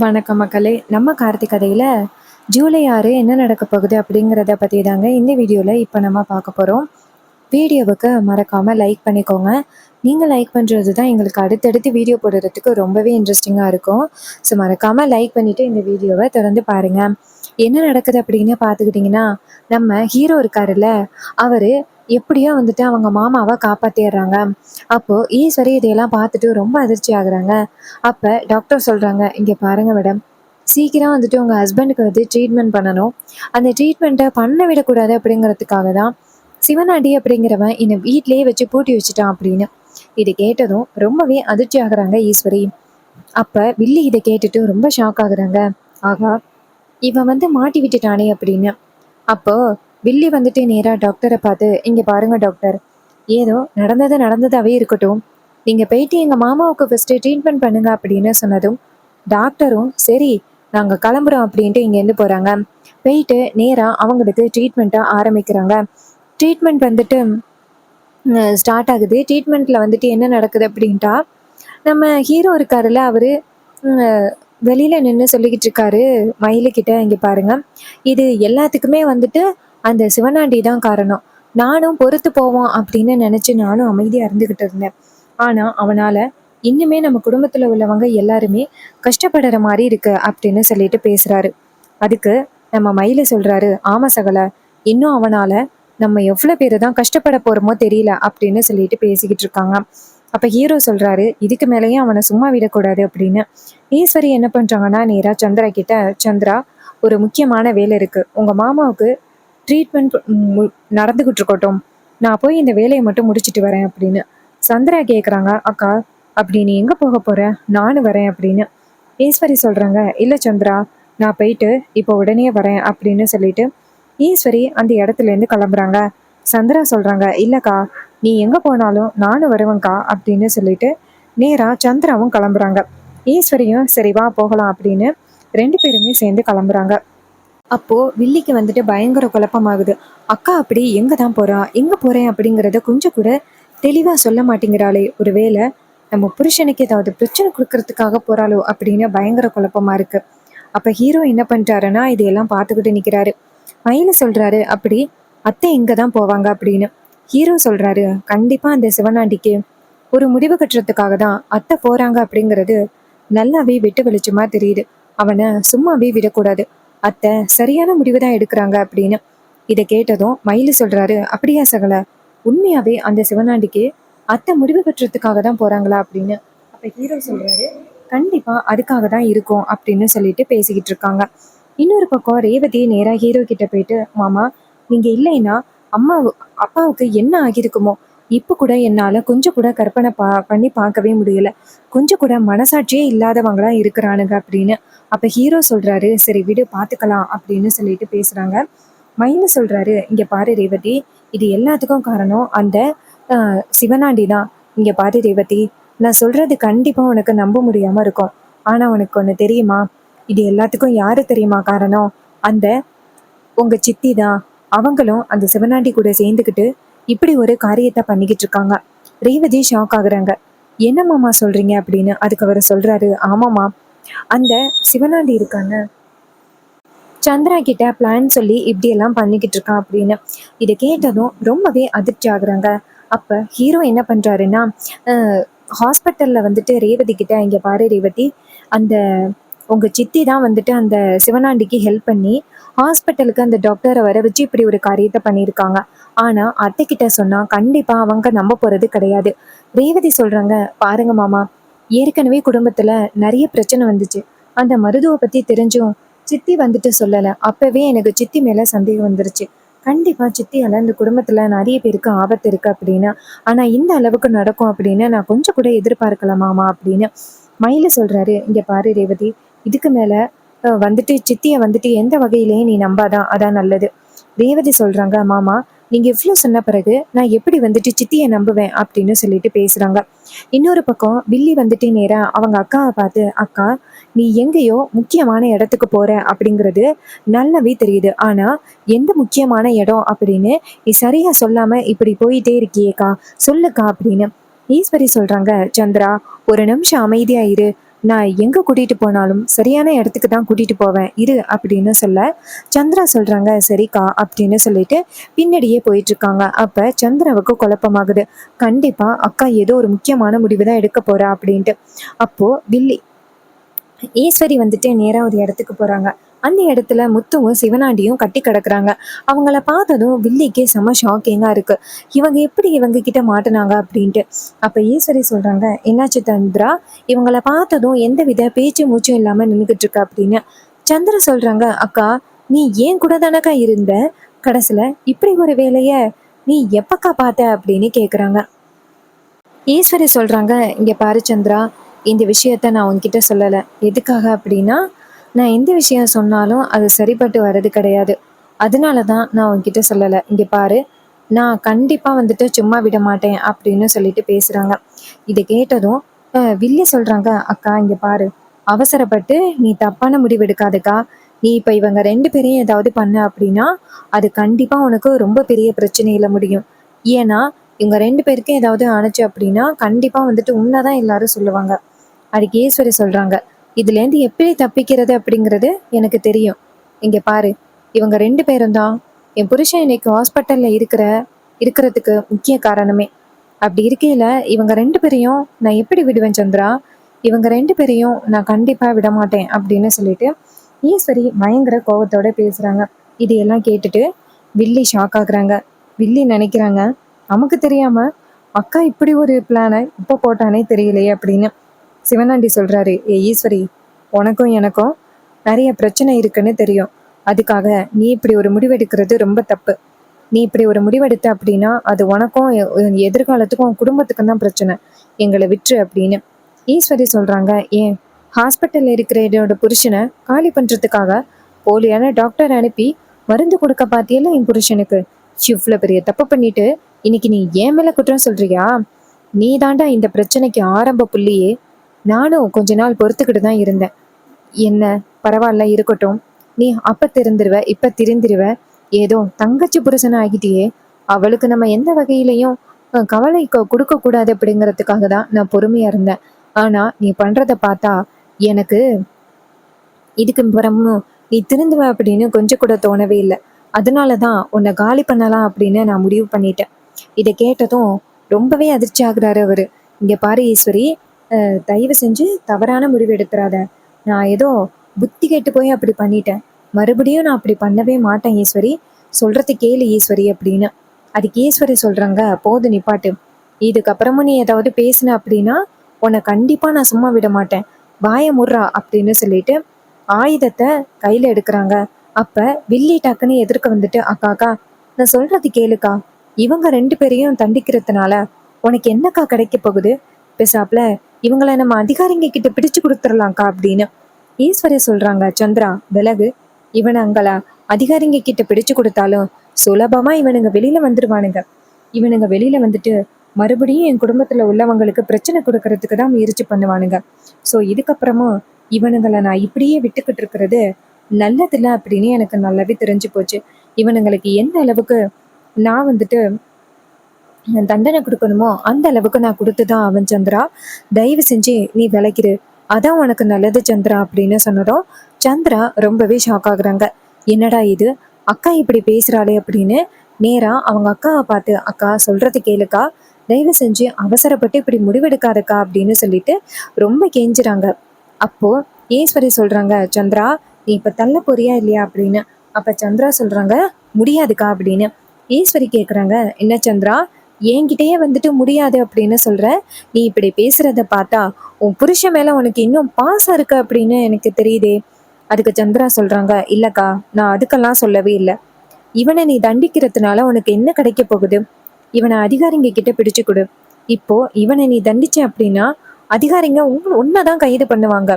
வணக்கம் மக்களே. நம்ம கார்த்திக் கதையில ஜூலை 6 என்ன நடக்க போகுது அப்படிங்கிறத பற்றி தாங்க இந்த வீடியோவில் இப்போ நம்ம பார்க்க போகிறோம். வீடியோவுக்கு மறக்காமல் லைக் பண்ணிக்கோங்க. நீங்கள் லைக் பண்ணுறது தான் எங்களுக்கு அடுத்தடுத்து வீடியோ போடுறதுக்கு ரொம்பவே இன்ட்ரெஸ்டிங்காக இருக்கும். ஸோ மறக்காமல் லைக் பண்ணிவிட்டு இந்த வீடியோவை தொடர்ந்து பாருங்கள். என்ன நடக்குது அப்படின்னு பார்த்துக்கிட்டிங்கன்னா, நம்ம ஹீரோ இருக்காருல்ல, அவர் எப்படியோ வந்துட்டு அவங்க மாமாவை காப்பாற்றிடுறாங்க. அப்போது ஈஸ்வரி இதையெல்லாம் பார்த்துட்டு ரொம்ப அதிர்ச்சி ஆகுறாங்க. அப்போ டாக்டர் சொல்கிறாங்க, இங்கே பாருங்கள் மேடம், சீக்கிரம் வந்துட்டு உங்கள் ஹஸ்பண்டுக்கு வந்து ட்ரீட்மெண்ட் பண்ணணும். அந்த ட்ரீட்மெண்ட்டை பண்ண விடக்கூடாது அப்படிங்கிறதுக்காக தான் சிவனாண்டி அப்படிங்கிறவன் என்னை வீட்டிலேயே வச்சு பூட்டி வச்சுட்டான் அப்படின்னு. இது கேட்டதும் ரொம்பவே அதிர்ச்சி ஆகுறாங்க ஈஸ்வரி. அப்போ வில்லி இதை கேட்டுட்டு ரொம்ப ஷாக் ஆகுறாங்க. ஆகா, இவன் வந்து மாட்டி விட்டுட்டானே அப்படின்னு. அப்போ வில்லி வந்துட்டு நேராக டாக்டரை பார்த்து, இங்கே பாருங்க டாக்டர், ஏதோ நடந்தது நடந்ததாகவே இருக்கட்டும், நீங்கள் போயிட்டு எங்கள் மாமாவுக்கு ஃபஸ்ட்டு ட்ரீட்மெண்ட் பண்ணுங்க அப்படின்னு சொன்னதும் டாக்டரும் சரி நாங்கள் கிளம்புறோம் அப்படின்ட்டு இங்கேருந்து போகிறாங்க. போயிட்டு நேராக அவங்களுக்கு ட்ரீட்மெண்ட்டை ஆரம்பிக்கிறாங்க. ட்ரீட்மெண்ட் வந்துட்டு ஸ்டார்ட் ஆகுது. ட்ரீட்மெண்ட்டில் வந்துட்டு என்ன நடக்குது அப்படின்ட்டா, நம்ம ஹீரோ இருக்காருல்ல, அவர் வெளியில் நின்று சொல்லிக்கிட்டு இருக்காரு மயிலுக்கிட்ட, இங்கே பாருங்க, இது எல்லாத்துக்குமே வந்துட்டு அந்த சிவனாண்டி தான் காரணம். நானும் பொறுத்து போவோம் அப்படின்னு நினச்சி நானும் அமைதியாக இருந்துக்கிட்டு இருந்தேன். ஆனால் அவனால் இன்னுமே நம்ம குடும்பத்தில் உள்ளவங்க எல்லாருமே கஷ்டப்படுற மாதிரி இருக்கு அப்படின்னு சொல்லிட்டு பேசுகிறாரு. அதுக்கு நம்ம மயில சொல்கிறாரு, ஆமாம் சகல, இன்னும் அவனால் நம்ம எவ்வளோ பேர் தான் கஷ்டப்பட போகிறோமோ தெரியல அப்படின்னு சொல்லிட்டு பேசிக்கிட்டு இருக்காங்க. அப்போ ஹீரோ சொல்கிறாரு, இதுக்கு மேலேயும் அவனை சும்மா விடக்கூடாது அப்படின்னு. ஈஸ்வரி என்ன பண்ணுறாங்கன்னா, நேராக சந்திரா கிட்ட, சந்திரா, ஒரு முக்கியமான வேலை இருக்குது, உங்கள் மாமாவுக்கு ட்ரீட்மெண்ட் நடந்துக்கிட்டு இருக்கட்டும், நான் போய் இந்த வேலையை மட்டும் முடிச்சுட்டு வரேன் அப்படின்னு. சந்திரா கேட்குறாங்க, அக்கா அப்படி நீ எங்கே போக போகிற, நானும் வரேன் அப்படின்னு. ஈஸ்வரி சொல்கிறாங்க, இல்லை சந்திரா, நான் போயிட்டு இப்போ உடனே வரேன் அப்படின்னு சொல்லிட்டு ஈஸ்வரி அந்த இடத்துலேருந்து கிளம்புறாங்க. சந்திரா சொல்கிறாங்க, இல்லைக்கா, நீ எங்கே போனாலும் நானும் வருவேன்க்கா அப்படின்னு சொல்லிட்டு நேராக சந்திராவும் கிளம்புறாங்க. ஈஸ்வரியும் சரி வா போகலாம் அப்படின்னு ரெண்டு பேருமே சேர்ந்து கிளம்புறாங்க. அப்போது வில்லிக்கு வந்துட்டு பயங்கர குழப்பமாகுது. அக்கா அப்படி எங்கே தான் போகிறா, எங்கே போகிறேன் அப்படிங்கிறத கொஞ்சம் கூட தெளிவாக சொல்ல மாட்டேங்கிறாளே, ஒருவேளை நம்ம புருஷனுக்கு ஏதாவது பிரச்சனை கொடுக்கறதுக்காக போகிறாளோ அப்படின்னு பயங்கர குழப்பமாக இருக்குது. அப்போ ஹீரோ என்ன பண்ணிட்டாருன்னா, இதையெல்லாம் பார்த்துக்கிட்டு நிற்கிறாரு. மயில சொல்கிறாரு, அப்படி அத்தை எங்கே தான் போவாங்க அப்படின்னு. ஹீரோ சொல்கிறாரு, கண்டிப்பாக அந்த சிவனாண்டிக்கு ஒரு முடிவு கட்டுறதுக்காக தான் அத்தை போகிறாங்க அப்படிங்கிறது நல்லாவே வெட்டு வெளிச்சமாக தெரியுது. அவனை சும்மாவே விடக்கூடாது, அத்தை சரியான முடிவு தான் எடுக்கிறாங்க அப்படின்னு. இதை கேட்டதும் மயிலு சொல்கிறாரு, அப்படியா சகல, உண்மையாவே அந்த சிவனாண்டிக்கு அத்தை முடிவு கட்டுறதுக்காக தான் போகிறாங்களா அப்படின்னு. அப்போ ஹீரோ சொல்கிறாரு, கண்டிப்பாக அதுக்காக தான் இருக்கும் அப்படின்னு சொல்லிட்டு பேசிக்கிட்டு இருக்காங்க. இன்னொரு பக்கம் ரேவதி நேராக ஹீரோ கிட்ட போயிட்டு, மாமா, நீங்கள் இல்லைன்னா அம்மா அப்பாவுக்கு என்ன ஆகியிருக்குமோ, இப்போ கூட என்னால் கொஞ்சம் கூட கற்பனை பண்ணி பார்க்கவே முடியல, கொஞ்சம் கூட மனசாட்சியே இல்லாதவங்களா இருக்கிறானுங்க அப்படின்னு. அப்போ ஹீரோ சொல்கிறாரு, சரி விடு பார்த்துக்கலாம் அப்படின்னு சொல்லிட்டு பேசுகிறாங்க. மயிலு சொல்கிறாரு, இங்கே பாரு ரேவதி, இது எல்லாத்துக்கும் காரணம் அந்த சிவனாண்டி தான். இங்கே பாரு ரேவதி, நான் சொல்கிறது கண்டிப்பாக உனக்கு நம்ப முடியாமல் இருக்கும், ஆனால் உனக்கு ஒன்று தெரியுமா, இது எல்லாத்துக்கும் யாரு தெரியுமா காரணம், அந்த உங்க சித்தி தான். அவங்களும் அந்த சிவனாண்டி கூட சேர்ந்துக்கிட்டு இப்படி ஒரு காரியத்தை பண்ணிக்கிட்டு இருக்காங்க. ரேவதி ஷாக் ஆகுறாங்க. என்ன மாமா சொல்றீங்க அப்படின்னு. அதுக்கு அவர் சொல்றாரு, ஆமாம்மா, அந்த சிவனாண்டி இருக்காங்க, சந்திரா கிட்ட பிளான் சொல்லி இப்படியெல்லாம் பண்ணிக்கிட்டு இருக்கான் அப்படின்னு. இதை கேட்டதும் ரொம்பவே அதிர்ச்சி ஆகுறாங்க. அப்போ ஹீரோ என்ன பண்ணுறாருன்னா, ஹாஸ்பிட்டலில் வந்துட்டு ரேவதி கிட்ட, இங்கே பாரு ரேவதி, அந்த உங்கள் சித்தி தான் வந்துட்டு அந்த சிவனாண்டிக்கு ஹெல்ப் பண்ணி ஹாஸ்பிட்டலுக்கு அந்த டாக்டரை வர வச்சு இப்படி ஒரு காரியத்தை பண்ணியிருக்காங்க. ஆனால் அத்தைக்கிட்ட சொன்னால் கண்டிப்பாக அவங்க நம்ப போகிறது கிடையாது. ரேவதி சொல்கிறாங்க, பாருங்க மாமா, ஏற்கனவே குடும்பத்தில் நிறைய பிரச்சனை வந்துச்சு, அந்த மருதுவை பற்றி தெரிஞ்சும் சித்தி வந்துட்டு சொல்லலை. அப்போவே எனக்கு சித்தி மேலே சந்தேகம் வந்துருச்சு. கண்டிப்பாக சித்தியால் இந்த குடும்பத்தில் நிறைய பேருக்கு ஆபத்து இருக்குது அப்படின்னு. ஆனால் இந்த அளவுக்கு நடக்கும் அப்படின்னு நான் கொஞ்சம் கூட எதிர்பார்க்கலாமாமா அப்படின்னு. மயில சொல்கிறாரு, இங்கே பாரு ரேவதி, இதுக்கு மேலே வந்துட்டு சித்தியை வந்துட்டு எந்த வகையிலையும் நீ நம்பாதான், அதான் நல்லது. ரேவதி சொல்கிறாங்க, மாமா, நீங்கள் இவ்வளோ சொன்ன பிறகு நான் எப்படி வந்துட்டு சித்தியை நம்புவேன் அப்படின்னு சொல்லிட்டு பேசுகிறாங்க. இன்னொரு பக்கம் வில்லி வந்துட்டு நேராக அவங்க அக்காவை பார்த்து, அக்கா, நீ எங்கேயோ முக்கியமான இடத்துக்கு போகிற அப்படிங்கிறது நல்லாவே தெரியுது, ஆனால் எந்த முக்கியமான இடம் அப்படின்னு நீ சரியாக சொல்லாமல் இப்படி போயிட்டே இருக்கியேக்கா, சொல்லுக்கா அப்படின்னு. ஈஸ்வரி சொல்கிறாங்க, சந்திரா, ஒரு நிமிஷம் அமைதியாக இரு, நான் எங்க கூட்டிட்டு போனாலும் சரியான இடத்துக்கு தான் கூட்டிட்டு போவேன் இரு அப்படின்னு சொல்ல, சந்திரா சொல்றாங்க சரிக்கா அப்படின்னு சொல்லிட்டு பின்னாடியே போயிட்டு இருக்காங்க. அப்ப சந்திராவுக்கு குழப்பமாகுது. கண்டிப்பா அக்கா ஏதோ ஒரு முக்கியமான முடிவு தான் எடுக்க போறா அப்படின்ட்டு. அப்போ வில்லி ஈஸ்வரி வந்துட்டு நேரா ஒரு இடத்துக்கு போறாங்க. அந்த இடத்துல முத்துவும் சிவனாண்டியும் கட்டி கிடக்குறாங்க. அவங்கள பார்த்ததும் வில்லிக்கு செம ஷாக்கிங்கா இருக்கு. இவங்க எப்படி இவங்க கிட்ட மாட்டுனாங்க அப்படின்ட்டு. அப்ப ஈஸ்வரி சொல்றாங்க, என்னாச்சு சந்திரா, இவங்கள பார்த்ததும் எந்தவித பேச்சு மூச்சும் இல்லாம நின்றுகிட்டு இருக்க அப்படின்னு. சந்திரா சொல்றாங்க, அக்கா நீ ஏன் கூட தானக்கா இருந்த, கடைசியில இப்படி ஒரு வேலைய நீ எப்பக்கா பார்த்த அப்படின்னு கேக்குறாங்க. ஈஸ்வரி சொல்றாங்க, இங்க பாரு சந்திரா, இந்த விஷயத்த நான் உன்கிட்ட சொல்லல. எதுக்காக அப்படின்னா, நான் எந்த விஷயம் சொன்னாலும் அது சரிப்பட்டு வர்றது கிடையாது. அதனால தான் நான் உன்கிட்ட சொல்லல. இங்க பாரு, நான் கண்டிப்பா வந்துட்டு சும்மா விட மாட்டேன் அப்படின்னு சொல்லிட்டு பேசுறாங்க. இதை கேட்டதும் வில்லி சொல்றாங்க, அக்கா இங்க பாரு, அவசரப்பட்டு நீ தப்பான முடிவு எடுக்காதக்கா. நீ இப்ப இவங்க 2 பேரையும் ஏதாவது பண்ண அப்படின்னா அது கண்டிப்பா உனக்கு ரொம்ப பெரிய பிரச்சனையில முடியும். ஏன்னா இவங்க 2 பேருக்கும் ஏதாவது ஆனுச்சு அப்படின்னா கண்டிப்பா வந்துட்டு உண்மைதான் எல்லாரும் சொல்லுவாங்க. அதுக்கு ஈஸ்வரி சொல்றாங்க, இதுலேருந்து எப்படி தப்பிக்கிறது அப்படிங்கிறது எனக்கு தெரியும். இங்க பாரு, இவங்க 2 பேரும் தான் என் புருஷன் இன்னைக்கு ஹாஸ்பிட்டல்ல இருக்கிறதுக்கு முக்கிய காரணமே. அப்படி இருக்கையில இவங்க 2 பேரையும் நான் எப்படி விடுவேன் சந்திரா? இவங்க 2 பேரையும் நான் கண்டிப்பா விட மாட்டேன் அப்படின்னு சொல்லிட்டு ஈஸ்வரி பயங்கர கோவத்தோட பேசுறாங்க. இதையெல்லாம் கேட்டுட்டு வில்லி ஷாக் ஆகுறாங்க. வில்லி நினைக்கிறாங்க, நமக்கு தெரியாம அக்கா இப்படி ஒரு பிளானை இப்போ போட்டானே தெரியலையே அப்படின்னு. சிவனாண்டி சொல்றாரு, ஏ ஈஸ்வரி, உனக்கும் எனக்கும் நிறைய பிரச்சனை இருக்குன்னு தெரியும். அதுக்காக நீ இப்படி ஒரு முடிவெடுக்கிறது ரொம்ப தப்பு. நீ இப்படி ஒரு முடிவெடுத்த அப்படின்னா அது உனக்கும் எதிர்காலத்துக்கும் உன் குடும்பத்துக்கும் தான் பிரச்சனை. எங்களை விட்டுரு அப்படின்னு. ஈஸ்வரி சொல்றாங்க, ஏன் ஹாஸ்பிட்டல்ல இருக்கிற என்னோட புருஷனை காலி பண்றதுக்காக போலியான டாக்டர் அனுப்பி மருந்து கொடுக்க பாத்தியல்ல என் புருஷனுக்கு. இவ்வளவு பெரிய தப்பு பண்ணிட்டு இன்னைக்கு நீ ஏன் மேல குற்றம் சொல்றியா? நீ தாண்டா இந்த பிரச்சனைக்கு ஆரம்ப புள்ளியே. நானும் கொஞ்ச நாள் பொறுத்துக்கிட்டு தான் இருந்தேன். என்ன, பரவாயில்ல இருக்கட்டும். நீ அப்ப திருந்துருவ இப்ப திருந்திருவ. ஏதோ தங்கச்சி புருஷன் ஆகிட்டியே. அவளுக்கு நம்ம எந்த வகையிலையும் கவலை கொடுக்க கூடாது அப்படிங்கிறதுக்காக தான் நான் பொறுமையா இருந்தேன். ஆனா நீ பண்றத பார்த்தா எனக்கு இதுக்கு புறமும் நீ திருந்துவ அப்படின்னு கொஞ்சம் கூட தோணவே இல்லை. அதனாலதான் உன்னை காலி பண்ணலாம் அப்படின்னு நான் முடிவு பண்ணிட்டேன். இதை கேட்டதும் ரொம்பவே அதிர்ச்சி ஆகுறாரு அவரு. இங்க பாரு ஈஸ்வரி, தயவு செஞ்சு தவறான முடிவு எடுத்துறாத. நான் ஏதோ புத்தி கெட்டு போய் அப்படி பண்ணிட்டேன். மறுபடியும் நான் அப்படி பண்ணவே மாட்டேன் ஈஸ்வரி. சொல்றது கேளு ஈஸ்வரி அப்படின்னு. அதுக்கு ஈஸ்வரி சொல்றாங்க, போது நிப்பாட்டு. இதுக்கப்புறமும் நீ ஏதாவது பேசின அப்படின்னா உன்னை கண்டிப்பா நான் சும்மா விட மாட்டேன். வாய முர்றா அப்படின்னு சொல்லிட்டு ஆயுதத்தை கையில எடுக்கிறாங்க. அப்ப வில்லி டக்குன்னு எதிர்க்க வந்துட்டு, அக்கா அக்கா நான் சொல்றது கேளுக்கா. இவங்க 2 பேரையும் தண்டிக்கிறதுனால உனக்கு என்னக்கா கிடைக்க போகுது? பேசாப்ல இவங்கள நம்ம அதிகாரிங்க கிட்ட பிடிச்சு கொடுத்துடலாம்க்கா அப்படின்னு. ஈஸ்வரி சொல்றாங்க, சந்திரா விலகு. இவனுங்கள அதிகாரிங்க கிட்ட பிடிச்சு கொடுத்தாலும் சுலபமா இவனுங்க வெளியில வந்துருவானுங்க. இவனுங்க வெளியில வந்துட்டு மறுபடியும் என் குடும்பத்துல உள்ளவங்களுக்கு பிரச்சனை கொடுக்கறதுக்கு தான் முயற்சி பண்ணுவானுங்க. ஸோ இதுக்கப்புறமும் இவனுங்களை நான் இப்படியே விட்டுக்கிட்டு இருக்கிறது நல்லதில்லை அப்படின்னு எனக்கு நல்லாவே தெரிஞ்சு போச்சு. இவனுங்களுக்கு எந்த அளவுக்கு நான் வந்துட்டு தண்டனை கொடுக்கணுமோ அந்த அளவுக்கு நான் கொடுத்துதான் அவன் சந்திரா. தயவு செஞ்சு நீ விலகிரு, அதான் உனக்கு நல்லது சந்திரா அப்படின்னு சொன்னதும் சந்திரா ரொம்பவே ஷாக் ஆகுறாங்க. என்னடா இது, அக்கா இப்படி பேசுறாளே அப்படின்னு நேரா அவங்க அக்காவை பார்த்து, அக்கா சொல்றது கேளுக்கா, தயவு செஞ்சு அவசரப்பட்டு இப்படி முடிவெடுக்காதக்கா அப்படின்னு சொல்லிட்டு ரொம்ப கெஞ்சுறாங்க. அப்போ ஈஸ்வரி சொல்றாங்க, சந்திரா நீ இப்ப தள்ள போறியா இல்லையா அப்படின்னு. அப்ப சந்திரா சொல்றாங்க, முடியாதுக்கா அப்படின்னு. ஈஸ்வரி கேக்குறாங்க, என்ன சந்திரா என்கிட்டயே வந்துட்டு முடியாது அப்படின்னு சொல்ற? நீ இப்படி பேசுறத பார்த்தா உன் புருஷன் மேல உனக்கு இன்னும் பாசம் இருக்கு அப்படின்னு எனக்கு தெரியுதே. அதுக்கு சந்திரா சொல்றாங்க, இல்லக்கா நான் அதுக்கெல்லாம் சொல்லவே இல்லை. இவனை நீ தண்டிக்கிறதுனால உனக்கு என்ன கிடைக்க போகுது? இவனை அதிகாரிங்க கிட்ட பிடிச்சு கொடு. இப்போ இவனை நீ தண்டிச்ச அப்படின்னா அதிகாரிங்க உன்னைதான் கைது பண்ணுவாங்க.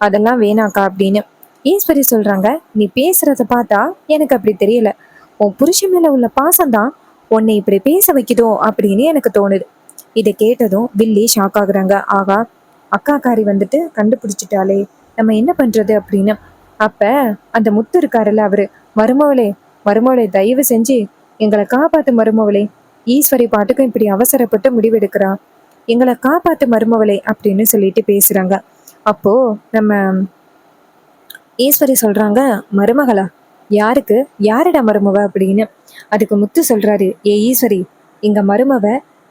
அதெல்லாம் வேணாக்கா அப்படின்னு. ஈஸ்வரி சொல்றாங்க, நீ பேசுறத பார்த்தா எனக்கு அப்படி தெரியல. உன் புருஷன் மேல உள்ள பாசம்தான் உன்னை இப்படி பேச வைக்குதோ அப்படின்னு எனக்கு தோணுது. இதை கேட்டதும் வில்லி ஷாக் ஆகுறாங்க. ஆகா, அக்காக்காரி வந்துட்டு கண்டுபிடிச்சிட்டாலே, நம்ம என்ன பண்றது அப்படின்னு. அப்ப அந்த முத்து இருக்காருல்ல அவரு, மருமவளே மருமவளே தயவு செஞ்சு எங்களை காப்பாத்து மருமவளே. ஈஸ்வரி பாட்டுக்கும் இப்படி அவசரப்பட்டு முடிவெடுக்கிறா. எங்களை காப்பாத்து மருமவளே அப்படின்னு சொல்லிட்டு பேசுறாங்க. அப்போது நம்ம ஈஸ்வரி சொல்கிறாங்க, மருமகளா? யாருக்கு? யாரிடா மருமவ அப்படின்னு. அதுக்கு முத்து சொல்கிறாரு, ஏ ஈஸ்வரி, எங்கள் மருமவ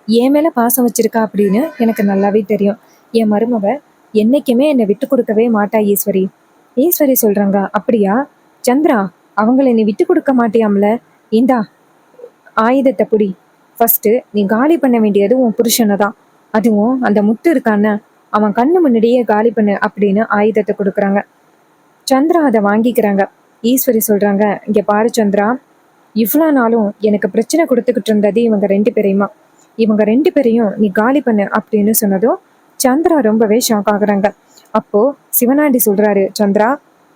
என் மேலே பாசம் வச்சிருக்கா அப்படின்னு எனக்கு நல்லாவே தெரியும். என் மருமவ என்னைக்குமே என்னை விட்டு கொடுக்கவே மாட்டா ஈஸ்வரி. ஈஸ்வரி சொல்கிறாங்க, அப்படியா சந்திரா, அவங்கள நீ விட்டு கொடுக்க மாட்டியாம்ல? இந்தா ஆயுதத்தை புடி. ஃபர்ஸ்ட்டு நீ காலி பண்ண வேண்டியது உன் புருஷனை தான். அதுவும் அந்த முத்து இருக்கான, அவன் கண்ணு முன்னாடியே காலி பண்ணு அப்படின்னு ஆயுதத்தை கொடுக்குறாங்க. சந்திரா அதை வாங்கிக்கிறாங்க. ஈஸ்வரி சொல்றாங்க, இங்க பாரு சந்திரா, இவ்வளோ நாளும் எனக்கு பிரச்சனை கொடுத்துக்கிட்டு இருந்தது இவங்க 2 பேரையுமா. இவங்க 2 பேரையும் நீ காலி பண்ணு அப்படின்னு சொன்னதும் சந்திரா ரொம்பவே ஷாக் ஆகுறாங்க. அப்போ சிவனாண்டி சொல்றாரு, சந்திரா,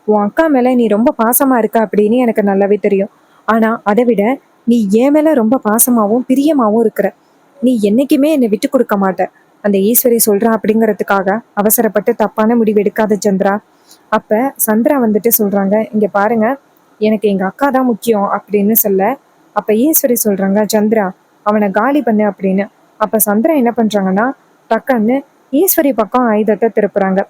உன் அக்கா மேல நீ ரொம்ப பாசமா இருக்க அப்படின்னு எனக்கு நல்லாவே தெரியும். ஆனா அதை விட நீ என் மேல ரொம்ப பாசமாவும் பிரியமாவும் இருக்கிற. நீ என்னைக்குமே என்னை விட்டு கொடுக்க மாட்ட. அந்த ஈஸ்வரி சொல்றா அப்படிங்கிறதுக்காக அவசரப்பட்டு தப்பான முடிவு எடுக்காத சந்திரா. அப்ப சந்திரா வந்துட்டு சொல்றாங்க, இங்க பாருங்க, எனக்கு எங்க அக்கா தான் முக்கியம் அப்படின்னு சொல்ல, அப்ப ஈஸ்வரி சொல்றாங்க, சந்திரா, அவனை காலி பண்ணு அப்படின்னு. அப்ப சந்திரா என்ன பண்றாங்கன்னா, டக்குன்னு ஈஸ்வரி பக்கம் ஆயுதத்தை திருப்புறாங்க.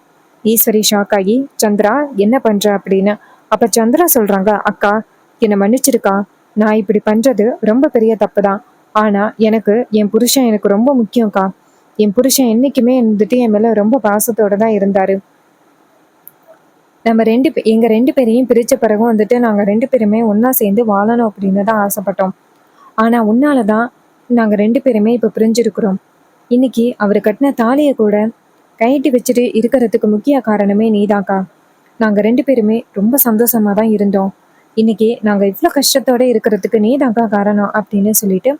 ஈஸ்வரி ஷாக் ஆகி, சந்திரா என்ன பண்ற அப்படின்னு. அப்ப சந்திரா சொல்றாங்க, அக்கா, என்னை மன்னிச்சிருக்கா. நான் இப்படி பண்றது ரொம்ப பெரிய தப்பு தான். ஆனா எனக்கு என் புருஷன் எனக்கு ரொம்ப முக்கியம்க்கா. என் புருஷன் என்னைக்குமே வந்துட்டு என் மேல ரொம்ப பாசத்தோட தான் இருந்தாரு. நம்ம எங்க 2 பேரையும் பிரிச்ச பிறகும் வந்துட்டு நாங்க 2 பேருமே ஒண்ணா சேர்ந்து வாழணும் அப்படின்னு தான் ஆசைப்பட்டோம். ஆனா உன்னால தான் நாங்க 2 பேருமே இப்ப பிரிஞ்சிருக்கிறோம். இன்னைக்கு அவர் கட்டின தாலியை கூட கழட்டி வச்சுட்டு இருக்கிறதுக்கு முக்கிய காரணமே நீதாக்கா. நாங்க 2 பேருமே ரொம்ப சந்தோஷமா தான் இருந்தோம். இன்னைக்கு நாங்க இவ்வளோ கஷ்டத்தோட இருக்கிறதுக்கு நீதாக்கா காரணம் அப்படின்னு சொல்லிட்டு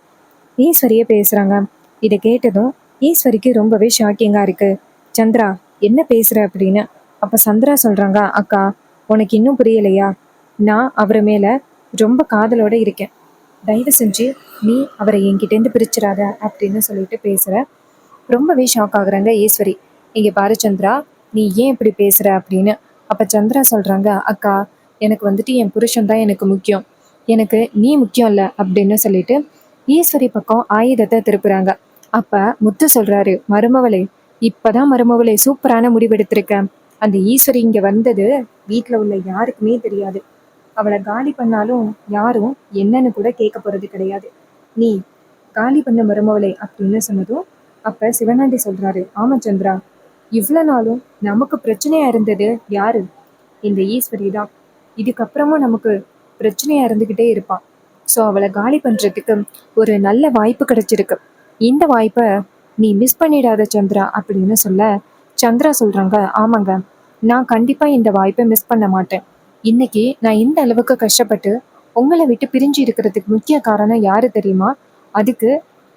ஈஸ்வரியே பேசுறாங்க. இதை கேட்டதும் ஈஸ்வரிக்கு ரொம்பவே ஷாக்கிங்கா இருக்கு. சந்திரா, என்ன பேசுற அப்படின்னு. அப்ப சந்திரா சொல்றாங்க, அக்கா, உனக்கு இன்னும் புரியலையா? நான் அவர் மேல ரொம்ப காதலோட இருக்கேன். தயவு செஞ்சு நீ அவரை என்கிட்டேருந்து பிரிச்சிடாத அப்படின்னு சொல்லிட்டு பேசுற. ரொம்பவே ஷாக் ஆகுறாங்க ஈஸ்வரி. இங்க பாரு சந்திரா, நீ ஏன் இப்படி பேசுற அப்படின்னு. அப்ப சந்திரா சொல்றாங்க, அக்கா, எனக்கு வந்துட்டு என் புருஷன் தான் எனக்கு முக்கியம். எனக்கு நீ முக்கியம் இல்லை அப்படின்னு சொல்லிட்டு ஈஸ்வரி பக்கம் ஆயுதத்தை திருப்புறாங்க. அப்ப முத்து சொல்றாரு, மருமவளே, இப்பதான் மருமவளே சூப்பரான முடிவெடுத்திருக்க. அந்த ஈஸ்வரி இங்க வந்தது வீட்டுல உள்ள யாருக்குமே தெரியாது. அவளை காலி பண்ணாலும் யாரும் என்னன்னு கூட கேட்க போறது கிடையாது. நீ காலி பண்ண மருமவளே அப்படின்னு சொன்னதும் அப்ப சிவனாண்டி சொல்றாரு, ஆமா சந்திரா, இவ்வளவு நாளும் நமக்கு பிரச்சனையா இருந்தது யாரு? இந்த ஈஸ்வரி தான். இதுக்கப்புறமும் நமக்கு பிரச்சனையா இருந்துகிட்டே இருப்பான். ஸோ அவளை காலி பண்றதுக்கு ஒரு நல்ல வாய்ப்பு கிடைச்சிருக்கு. இந்த வாய்ப்பை நீ மிஸ் பண்ணிடாத சந்திரா அப்படின்னு சொல்ல, சந்திரா சொல்றாங்க, ஆமாங்க, நான் கண்டிப்பா இந்த வாய்ப்பை மிஸ் பண்ண மாட்டேன். இன்னைக்கு நான் இந்த அளவுக்கு கஷ்டப்பட்டு உங்களை விட்டு பிரிஞ்சு இருக்கிறதுக்கு முக்கிய காரணம் யாரு தெரியுமா? அதுக்கு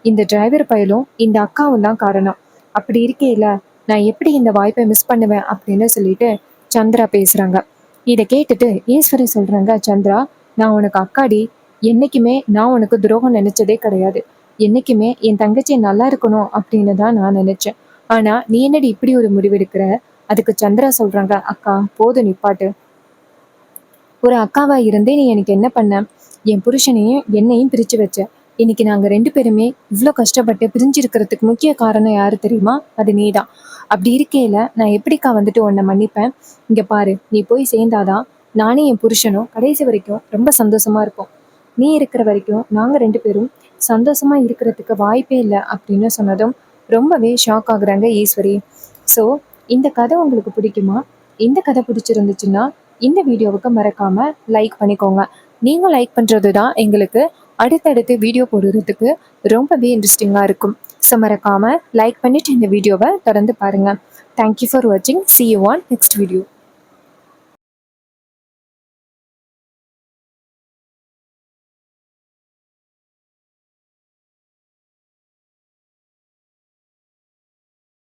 இந்த டிரைவர் பயலும் இந்த அக்காவும் தான் காரணம். அப்படி இருக்கையில நான் எப்படி இந்த வாய்ப்பை மிஸ் பண்ணுவேன் அப்படின்னு சொல்லிட்டு சந்திரா பேசுறாங்க. இதை கேட்டுட்டு ஈஸ்வரி சொல்றாங்க, சந்திரா, நான் உனக்கு அக்காடி. என்னைக்குமே நான் உனக்கு துரோகம் நினைச்சதே கிடையாது. என்னைக்குமே என் தங்கச்சி நல்லா இருக்கணும் அப்படின்னு தான் நான் நினைச்சேன். ஆனா நீ என்னடி இப்படி ஒரு முடிவெடுக்கிற? அதுக்கு சந்திரா சொல்றாங்க, அக்கா, போதும் நிப்பாட்டு. ஒரு அக்காவா இருந்தே நீ எனக்கு என்ன பண்ண? என் புருஷனையும் என்னையும் பிரிச்சு வச்ச. இன்னைக்கு நாங்க 2 பேருமே இவ்வளோ கஷ்டப்பட்டு பிரிஞ்சிருக்கிறதுக்கு முக்கிய காரணம் யாரு தெரியுமா? அது நீதான். அப்படி இருக்கையில நான் எப்படிக்கா வந்துட்டு உன்னை மன்னிப்பேன்? இங்க பாரு, நீ போய் சேர்ந்தாதான் நானே என் புருஷனும் கடைசி வரைக்கும் ரொம்ப சந்தோஷமா இருப்போம். நீ இருக்கிற வரைக்கும் நாங்க 2 பேரும் சந்தோஷமா இருக்கிறதுக்கு வாய்ப்பே இல்லை அப்படின்னு சொன்னதும் ரொம்பவே ஷாக் ஆகுறாங்க ஈஸ்வரி. ஸோ இந்த கதை உங்களுக்கு பிடிக்குமா? இந்த கதை பிடிச்சிருந்துச்சுன்னா இந்த வீடியோவுக்கு மறக்காம லைக் பண்ணிக்கோங்க. நீங்க லைக் பண்றது தான் எங்களுக்கு அடுத்தடுத்து வீடியோ போடுறதுக்கு ரொம்பவே இன்ட்ரெஸ்டிங்காக இருக்கும். ஸோ மறக்காம லைக் பண்ணிட்டு இந்த வீடியோவை தொடர்ந்து பாருங்க. தேங்க்யூ ஃபார் வாட்சிங். See you on next video.